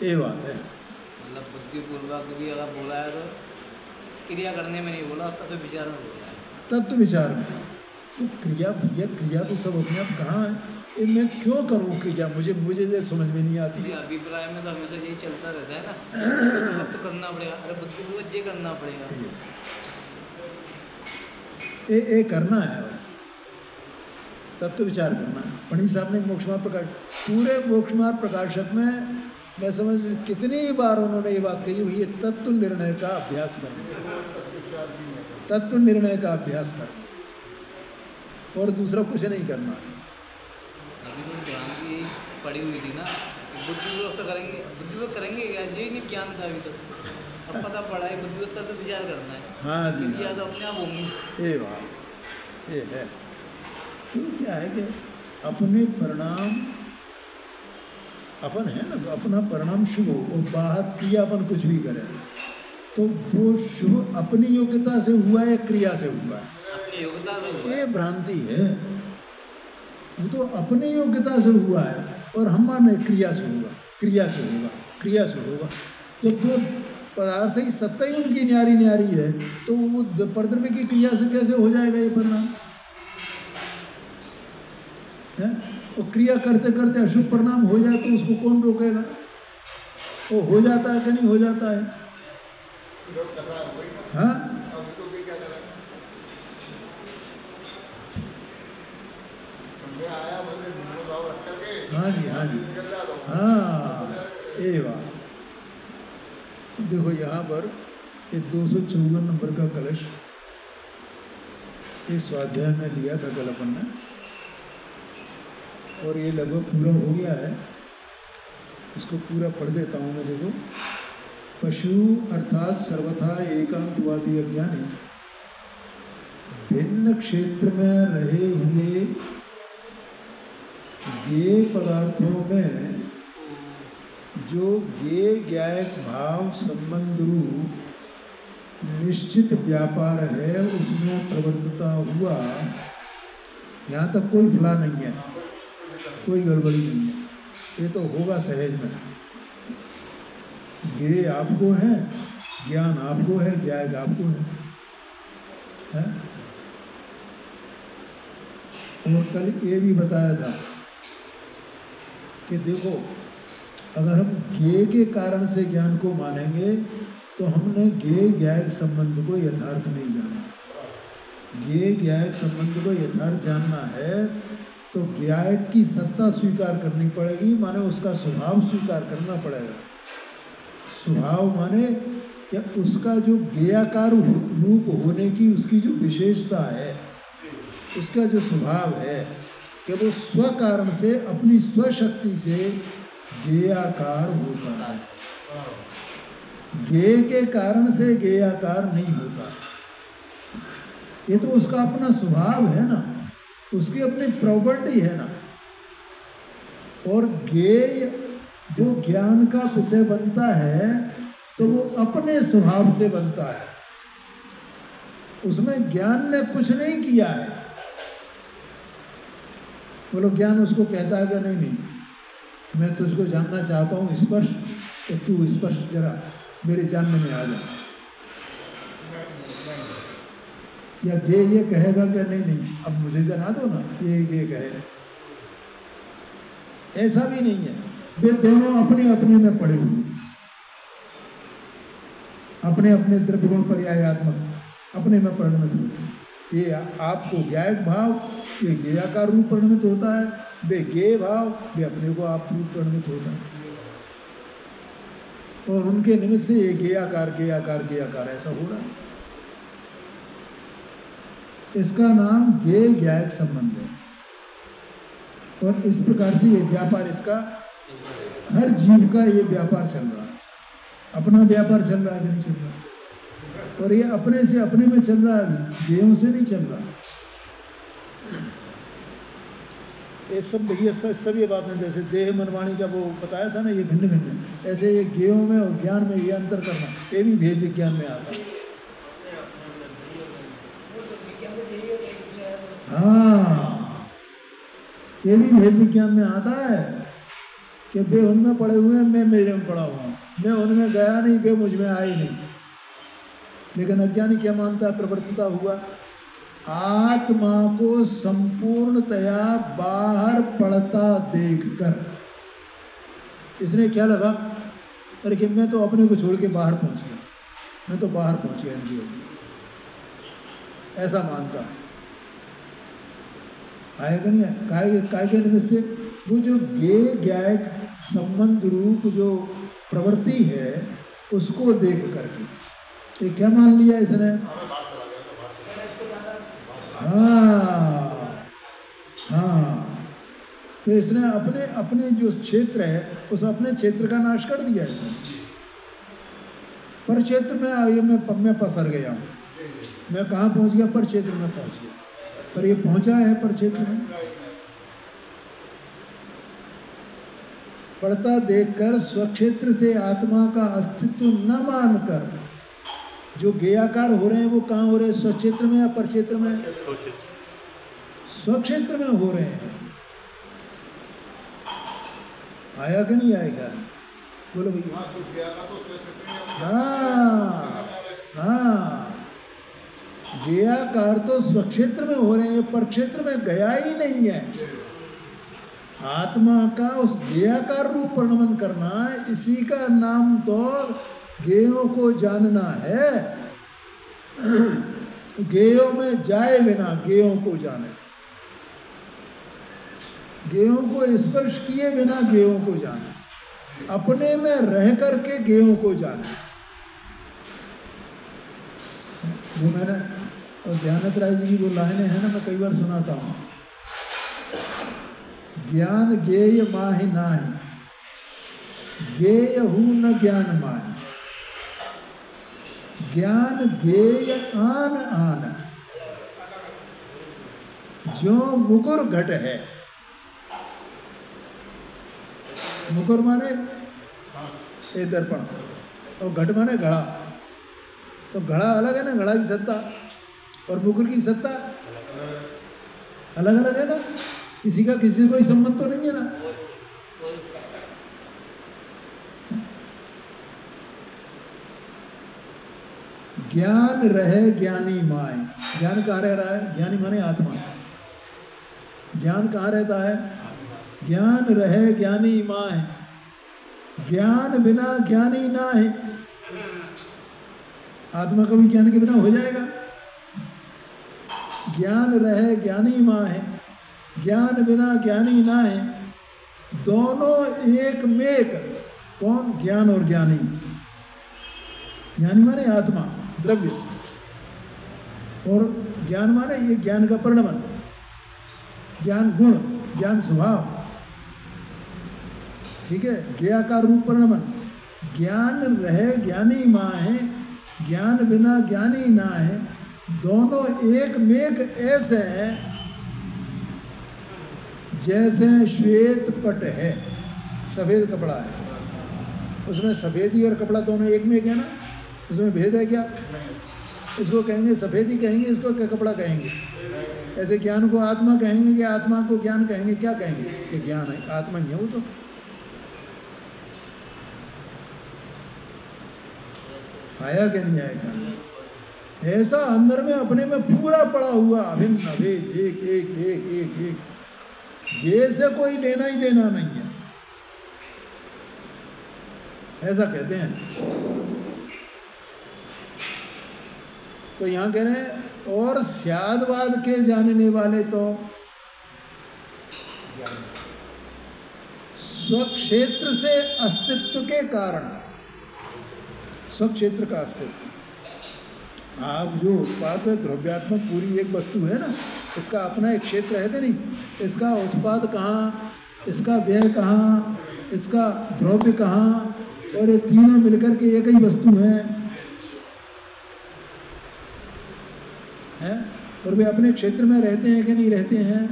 ये बात है। मतलब बुद्धिपूर्वक भी अगर बोला है तो क्रिया करने में नहीं बोला, तत्व विचार में बोला है। तत्व विचार में तो क्रिया, भैया क्रिया तो सब अपने आप कहाँ है, ये मैं क्यों करूँ क्रिया, मुझे समझ में नहीं आती है। अभिप्राय में तो हमेशा यही चलता रहता है ना, अब तो करना पड़ेगा, अरे बुद्धिपूर्वक ये करना पड़ेगा। ये करना है बस, तत्व विचार करना है। पंडित साहब ने मोक्ष मार्ग प्रकाश, पूरे मोक्ष मार्ग प्रकाशक में मैं समझ कितनी बार उन्होंने ये बात कही, भैया तत्व निर्णय का अभ्यास करना, तत्व निर्णय का अभ्यास करना, और दूसरा कुछ नहीं करना। अभी तो भ्रांति पड़ी हुई थी ना, बुद्धिपूर्वक तो करेंगे, बुद्धिपूर्वक करेंगे क्या, ये नहीं ज्ञान था अभी तक, अब पता पड़ा है बुद्धिपूर्वक तो विचार करना है। हाँ जी, क्योंकि याद अपने आप होंगी। ये बात ये है। तो क्या है कि अपने परिणाम अपन है ना, तो अपना परिणाम शुभ हो और बाहर क्रिया अपन कुछ भी करें तो वो शुभ अपनी योग्यता से हुआ है, क्रिया से हुआ है, अपनी योग्यता से हुआ है। ये भ्रांति है। वो तो अपनी योग्यता से हुआ है और हम माने क्रिया से होगा, क्रिया से होगा, क्रिया से होगा। जब दो पदार्थ की सत्ता ही उनकी न्यारी न्यारी है तो वो परद्रव्य की क्रिया से कैसे हो जाएगा ये परिणाम है? और क्रिया करते करते अशुभ परिणाम हो जाए तो उसको कौन रोकेगा? वो हो जाता है कि नहीं हो जाता है? हाँ, हाँ जी, हाँ जी, हाँ, ये बात। देखो यहाँ पर ये 254 नंबर का कलश इस स्वाध्याय में लिया था कल अपन ने, और ये लगभग पूरा हो गया है। इसको पूरा पढ़ देता हूँ मैं। देखो, पशु अर्थात सर्वथा एकांतवादी अज्ञानी भिन्न क्षेत्र में रहे हुए ज्ञेय पदार्थों में जो ज्ञेय ज्ञायक भाव संबंध रूप निश्चित व्यापार है उसमें प्रवर्तता हुआ, यहाँ तक कोई फला नहीं है, कोई गड़बड़ी नहीं है, ये तो होगा सहज में। ज्ञेय आपको है, ज्ञान आपको है, ज्ञायक आपको है? और कल ये भी बताया था कि देखो, अगर हम ज्ञेय के कारण से ज्ञान को मानेंगे तो हमने ज्ञेय ज्ञायक संबंध को यथार्थ नहीं जाना। ज्ञेय ज्ञायक संबंध को यथार्थ जानना है तो ज्ञायक की सत्ता स्वीकार करनी पड़ेगी, माने उसका स्वभाव स्वीकार करना पड़ेगा। स्वभाव माने क्या, उसका जो ज्ञेयाकार रूप होने की उसकी जो विशेषता है, उसका जो स्वभाव है कि वो स्व कारण से अपनी स्वशक्ति से ज्ञेयाकार होता है, ज्ञेय के कारण से ज्ञेयाकार नहीं होता। ये तो उसका अपना स्वभाव है ना, उसकी अपनी प्रॉपर्टी है ना। और ज्ञेय जो ज्ञान का विषय बनता है तो वो अपने स्वभाव से बनता है, उसमें ज्ञान ने कुछ नहीं किया है। बोलो, ज्ञान उसको कहता है कि नहीं नहीं मैं तुझको जानना चाहता हूँ स्पर्श, तो तू स्पर्श जरा मेरे जानने में आ जा। या ये कहेगा कि नहीं नहीं अब मुझे जना दो ना, ये कहे, ऐसा भी नहीं है। वे दोनों अपने अपने में पड़े हुए, अपने अपने द्रव्यगुण पर्यायात्मक अपने में परिणमित होते हैं। ये आपको ज्ञायक भाव, ये ज्ञेयाकार रूप परिणमित होता है, वे ज्ञेय भाव, वे अपने को आप रूप परिणमित होता है, और उनके निमित्त से ये ज्ञेयाकार ज्ञेयाकार ज्ञेयाकार ऐसा हो रहा है। इसका नाम ज्ञेय ज्ञायक संबंध है। और इस प्रकार से ये व्यापार, इसका हर जीव का ये व्यापार चल रहा है। अपना व्यापार चल रहा है कि नहीं चल रहा? और ये अपने से अपने में चल रहा है, ज्ञेयों से नहीं चल रहा। ये सब भैया सब ये बातें, जैसे देह मनवाणी का वो बताया था ना, ये भिन्न भिन्न, ऐसे ये ज्ञेयों में और ज्ञान में ये अंतर करना, ये भी भेद विज्ञान में आता है। हाँ, ये भी भेद विज्ञान में आता है कि वे उनमें पड़े हुए हैं, मैं मेरे में पड़ा हुआ हूँ, मैं उनमें गया नहीं, वे मुझ में आए नहीं। लेकिन अज्ञानी क्या मानता है? प्रवर्तिता हुआ आत्मा को संपूर्णतया बाहर पड़ता देखकर इसने क्या लगा, अरे कि मैं तो अपने को छोड़ के बाहर पहुंच गया, मैं तो बाहर पहुंच गया इंद्रियों की, ऐसा मानता है। आएगा नहीं है काय के निमित्त से वो जो ज्ञेय ज्ञायक संबंध रूप जो प्रवृत्ति है उसको देख करके ये क्या मान लिया इसने? हमें बाहर चला गया था, बाहर इसको ज़्यादा हाँ हाँ, तो इसने अपने अपने जो क्षेत्र है उस अपने क्षेत्र का नाश कर दिया इसने। पर क्षेत्र में आइए मैं पसर गया हूँ, मैं कहाँ पहुँच गया? पर क्षेत्र में पहुँच गया। पर ये पहुँचा है पर क्षेत्र में, पढ़ता देखकर स्वक्षेत्र से आत्मा का अस्तित्व न मानकर जो ज्ञेयाकार हो रहे हैं वो कहाँ हो रहे हैं? स्वक्षेत्र में या पर क्षेत्र में? स्वक्षेत्र में हो रहे हैं। आया कि नहीं आएगा? बोलो भैया। हाँ, जो गया था तो स्वयं क्षेत्र में हाँ हाँ, ज्ञेयाकार तो स्वक्षेत्र में हो रहे हैं, पर क्षेत्र में गया ही नहीं है। आत्मा का उस ज्ञेयाकार रूप परिणमन करना, इसी का नाम तो ज्ञेयों को जानना है। ज्ञेयों में जाए बिना ज्ञेयों को जाने, ज्ञेयों को स्पर्श किए बिना ज्ञेयों को जाने, अपने में रह करके ज्ञेयों को जाने। वो मैंने और ध्यानत राय जी की वो लाइनें हैं ना, मैं कई बार सुनाता हूँ। ज्ञान ज्ञेय माहि नाहि, ज्ञेय हूँ न ज्ञान माहि, ज्ञान ज्ञेय आन आन, जो मुकुर घट है। मुकुर माने ए दर्पण, और घट माने घड़ा। तो घड़ा अलग है ना, घड़ा की सत्ता और मुकुर की सत्ता अलग अलग है ना, किसी का किसी से कोई संबंध तो नहीं है ना। ज्ञान रहे ज्ञानी माय, ज्ञान कहाँ रह रहा है? ज्ञानी माने आत्मा। ज्ञान कहाँ रहता है? ज्ञान रहे ज्ञानी माय, ज्ञान बिना ज्ञानी ना है। आत्मा कभी ज्ञान के बिना हो जाएगा? ज्ञान रहे ज्ञानी माँ है, ज्ञान बिना ज्ञानी ना है। दोनों एक में एक। कौन? ज्ञान और ज्ञानी। ज्ञानी माने आत्मा द्रव्य, और ज्ञान माने ये ज्ञान का परिणमन, ज्ञान गुण, ज्ञान स्वभाव। ठीक है, ज्ञेयाकार रूप परिणमन। ज्ञान रहे ज्ञानी माँ है, ज्ञान बिना ज्ञानी ना है। दोनों एक मेघ ऐसे हैं जैसे श्वेत पट है, सफेद कपड़ा है, उसमें सफेदी और कपड़ा दोनों एक मेघ है ना, उसमें भेद है क्या? इसको कहेंगे सफेदी कहेंगे, इसको क्या कपड़ा कहेंगे? ऐसे ज्ञान को आत्मा कहेंगे कि आत्मा को ज्ञान कहेंगे? क्या कहेंगे कि ज्ञान है, आत्मा ही है वो तो। आया क्या नहीं आएगा? ऐसा अंदर में अपने में पूरा पड़ा हुआ अभिन्न अभेद, एक एक एक एक एक, ये से कोई लेना ही देना नहीं है, ऐसा कहते हैं। तो यहां कह रहे हैं और स्यादवाद के जानने वाले तो स्वक्षेत्र से अस्तित्व के कारण, स्वक्षेत्र का अस्तित्व, आप जो उत्पाद द्रव्यात्मक पूरी एक वस्तु है ना, इसका अपना एक क्षेत्र है कि नहीं? इसका उत्पाद कहाँ, इसका व्यय कहाँ, इसका द्रव्य कहाँ, और ये तीनों मिलकर के एक ही वस्तु है? और वे अपने क्षेत्र में रहते हैं कि नहीं रहते हैं?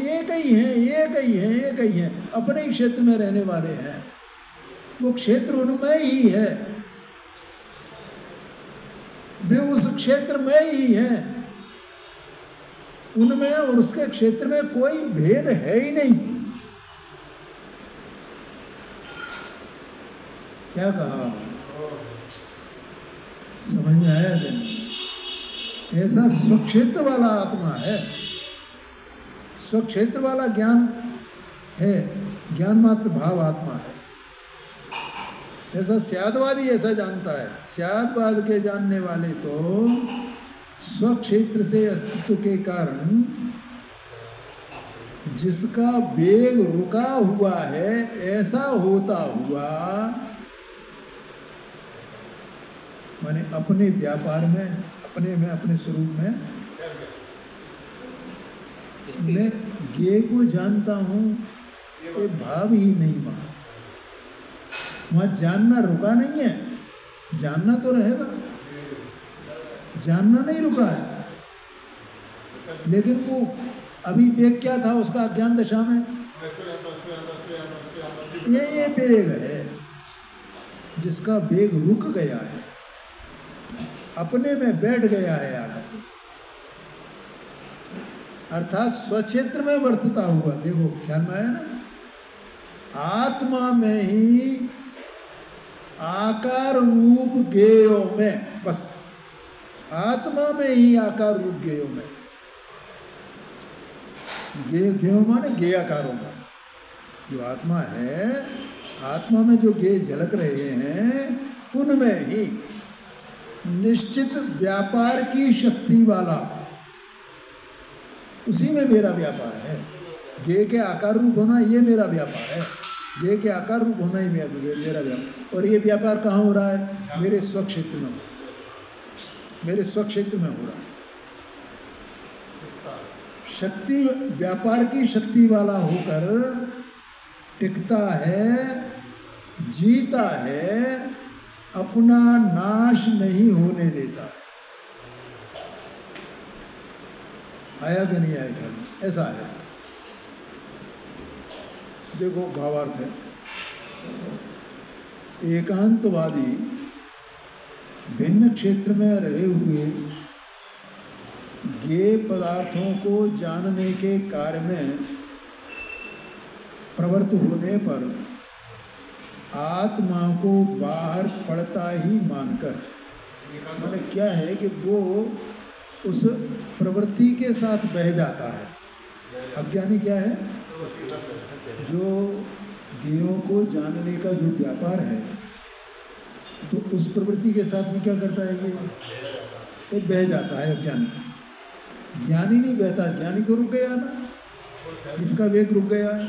एक ही है, एक ही है, एक ही है, अपने ही क्षेत्र में रहने वाले हैं। वो क्षेत्र उनमें ही है, वे उस क्षेत्र में ही है, उनमें और उसके क्षेत्र में कोई भेद है ही नहीं। क्या कहा? समझ में आया क्या? ऐसा स्वक्षेत्र वाला आत्मा है, स्वक्षेत्र वाला ज्ञान है, ज्ञान मात्र भाव आत्मा है। ऐसा स्यादवादी ऐसा जानता है। स्यादवाद के जानने वाले तो स्वक्षेत्र से अस्तित्व के कारण जिसका वेग रुका हुआ है ऐसा होता हुआ, माने अपने व्यापार में, अपने स्वरूप में मैं ज्ञेय को जानता हूँ, ये भाव ही नहीं वहाँ जानना रुका नहीं है, जानना तो रहेगा, जानना नहीं रुका है, लेकिन वो अभी वेग क्या था उसका अज्ञान दशा में, ये वेग है जिसका वेग रुक गया है, अपने में बैठ गया है आकर, अर्थात स्वक्षेत्र में वर्तता हुआ। देखो ख्याल में आया ना, आत्मा में ही आकार रूप ज्ञेयों में, बस आत्मा में ही आकार रूप ज्ञेयों में, ज्ञेय माने ज्ञेयाकारों में, जो आत्मा है, आत्मा में जो ज्ञेय झलक रहे हैं उनमें ही निश्चित व्यापार की शक्ति वाला, उसी में मेरा व्यापार है। ज्ञेय के आकार रूप होना ये मेरा व्यापार है, ज्ञेय के आकार रूप होना ही मेरा व्यापार। और ये व्यापार कहाँ हो रहा है? मेरे स्वक्षेत्र में, मेरे स्वक्षेत्र में हो रहा है। शक्ति, व्यापार की शक्ति वाला होकर टिकता है, जीता है, अपना नाश नहीं होने देता है। आया कि नहीं आया? ऐसा है। देखो भावार्थ है, एकांतवादी भिन्न क्षेत्र में रहे हुए ज्ञेय पदार्थों को जानने के कार्य में प्रवृत्त होने पर आत्मा को बाहर पड़ता ही मानकर, माने क्या है कि वो उस प्रवृत्ति के साथ बह जाता है। अज्ञानी क्या है? जो ज्ञेयों को जानने का जो व्यापार है, तो उस प्रवृत्ति के साथ में क्या करता है? ये बह जाता है अज्ञानी। ज्ञानी नहीं बहता, ज्ञानी को रुक गया ना, जिसका वेग रुक गया है।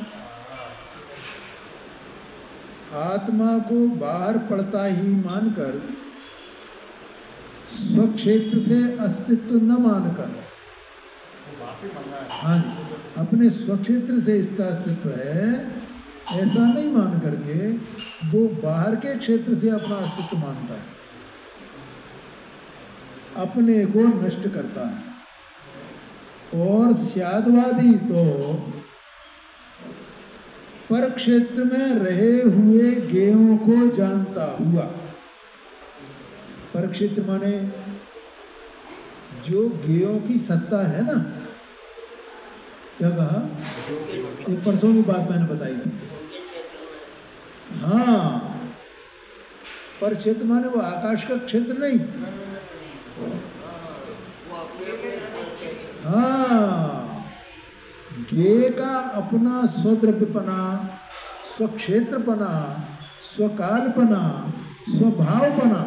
आत्मा को बाहर पड़ता ही मानकर, स्वक्षेत्र से अस्तित्व न मानकर, हाँ जी, अपने स्वक्षेत्र से इसका अस्तित्व है ऐसा नहीं मान करके वो बाहर के क्षेत्र से अपना अस्तित्व मानता है, अपने को नष्ट करता है। और स्यादवादी तो पर क्षेत्र में रहे हुए ज्ञेयों को जानता हुआ, पर क्षेत्र माने जो ज्ञेयों की सत्ता है ना, क्या कहा? ये परसों की बात मैंने बताई थी। हाँ, पर क्षेत्र माने वो आकाश का क्षेत्र नहीं, हाँ, ज्ञेय का अपना स्वद्रव्यपना, स्वक्षेत्रपना, स्वकालपना, स्वभावपना,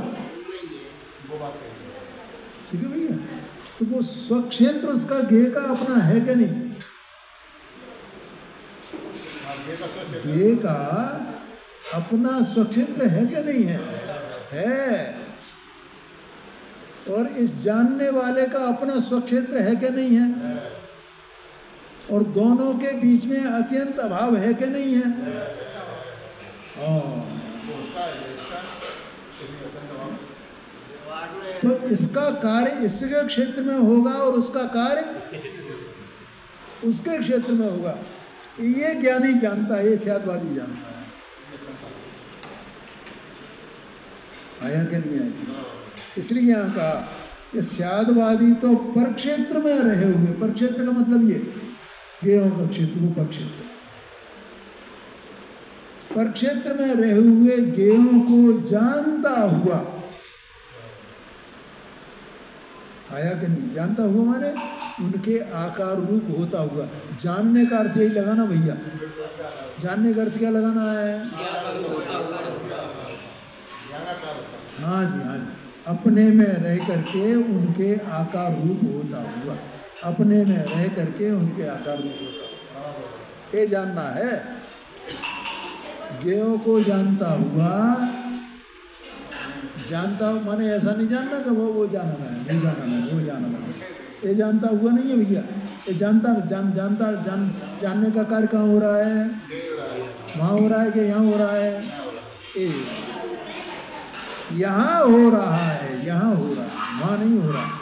ठीक है भैया? तो वो स्वक्षेत्र उसका ज्ञेय का अपना है क्या नहीं? ज्ञेय का अपना स्वक्षेत्र है क्या नहीं है? है। और इस जानने वाले का अपना स्वक्षेत्र है क्या नहीं है? और दोनों के बीच में अत्यंत अभाव है क्या नहीं है? तो इसका कार्य इसके क्षेत्र में होगा और उसका कार्य उसके क्षेत्र में होगा। ये ज्ञानी जानता है, ये स्यादवादी जानता है। आया क्या नहीं आया? इसलिए यहाँ कहा कि स्यादवादी तो पर क्षेत्र में रहे हुए, पर क्षेत्र का मतलब ये ज्ञेयों का क्षेत्र, वो पर क्षेत्र, पर क्षेत्र में रहे हुए ज्ञेयों को जानता हुआ, आया कि नहीं? जानता हुआ माने उनके आकार रूप होता हुआ। जानने का अर्थ यही लगाना भैया, जानने का अर्थ क्या लगाना है? ज्ञानाकार होता है। हाँ जी, हाँ जी, अपने में रह करके उनके आकार रूप होता हुआ, अपने में रह करके उनके आकार रूप होता हुआ, हाँ बाबा। ये जानना है। ज्ञेयों को जानता हुआ, जानता हूँ माने ऐसा नहीं जानना कि वो जानना है, वो जानना है, वो जानना है, ये जानता हुआ नहीं है भैया। ये जानता जानने का कार्य कहाँ हो रहा है? यही हो रहा है। वहाँ हो रहा है कि यहाँ हो रहा है? यहाँ हो रहा है। ए, यहाँ हो रहा है, यहाँ हो रहा है, वहाँ नहीं हो रहा है।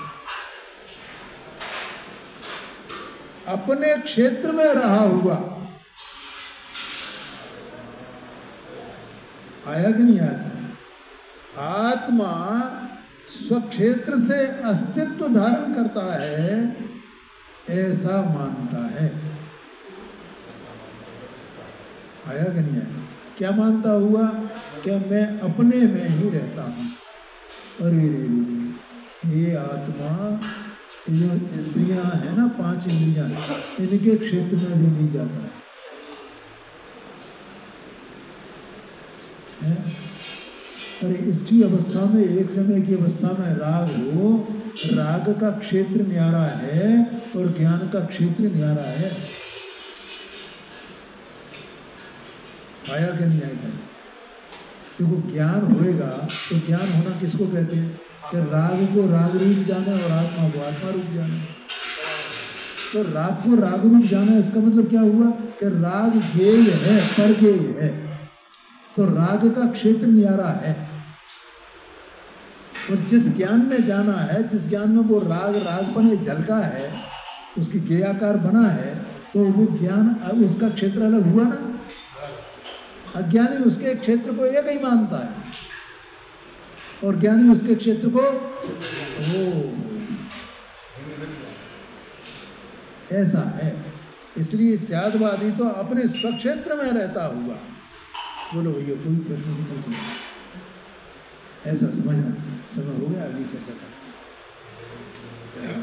अपने क्षेत्र में रहा हुआ, आया कि नहीं आया? आत्मा स्वक्षेत्र से अस्तित्व धारण करता है, ऐसा मानता है। आया कि नहीं आया? क्या मानता हुआ? क्या मैं अपने में ही रहता हूं। अरे रे रे, ये आत्मा, ये जो इंद्रियां है ना, 5 इंद्रियां, इनके क्षेत्र में भी नहीं जाता है। अरे इसकी अवस्था में, एक समय की अवस्था में राग हो, राग का क्षेत्र न्यारा है और ज्ञान का क्षेत्र न्यारा है। आया कि नहीं आया? देखो ज्ञान होएगा तो ज्ञान होना किसको कहते हैं? कि राग को राग रूप जाने और आत्मा को आत्मा रूप जाने। तो राग को राग रूप जाना, इसका मतलब क्या हुआ? कि राग ज्ञेय है, परज्ञेय है, तो राग का क्षेत्र न्यारा है। और जिस ज्ञान में जाना है, जिस ज्ञान में वो रागपन झलका है, उसकी ज्ञेयाकार बना है, तो वो ज्ञान, उसका क्षेत्र अलग हुआ ना। अज्ञानी उसके क्षेत्र को एक ही मानता है और ज्ञानी उसके क्षेत्र को ऐसा है। इसलिए स्यादवादी तो अपने स्वक्षेत्र में रहता हुआ। बोलो भैया, कोई प्रश्न नहीं पूछना, ऐसा समझना। समय हो गया, अगली चर्चा करते हैं।